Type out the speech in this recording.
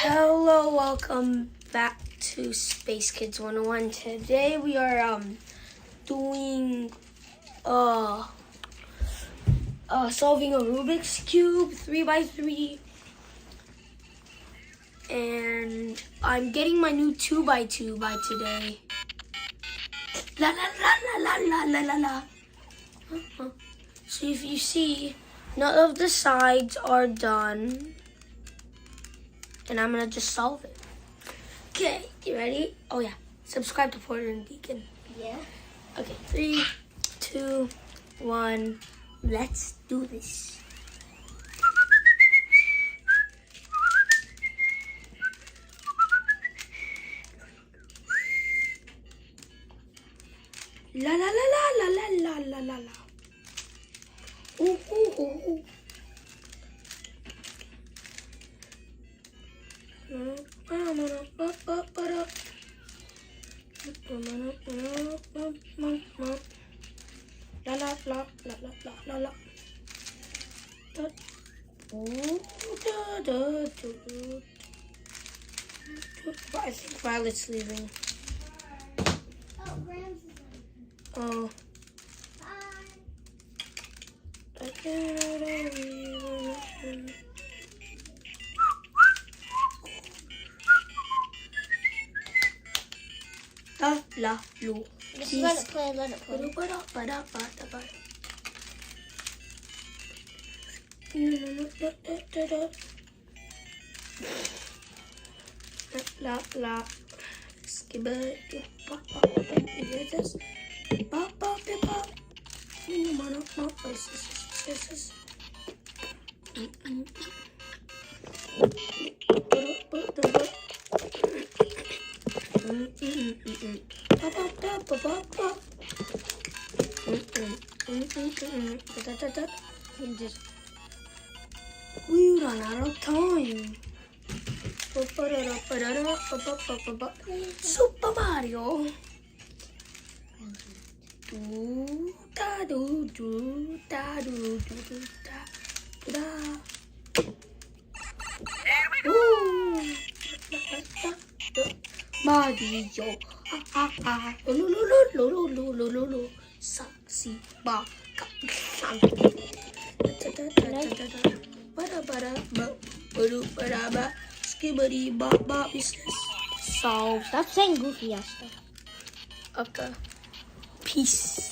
Hello, welcome back to Space Kids 101. Today we are doing solving a Rubik's Cube 3x3, and I'm getting my new 2x2 by today. La la la la la la la la. So if you see, none of the sides are done. And I'm gonna just solve it. Okay, you ready? Oh yeah, subscribe to Porter and Deacon. Yeah. Okay, 3, 2, 1, let's do this. La la la la la la la la la la. Ooh ooh ooh ooh. La la la la la la la la. I think Violet's leaving. Oh, Grams is Oh. Bye. I can't leave. La la lu. Just let it play, let it play. La la. Skibber. We run out of time. Super Mario. Do da do do da do do do da da. Mario, lo lo lo lo lo lo lo lo lo, saxy ba, skibbity ba ba business. Solve. Stop saying goofy ass stuff. Okay. Peace.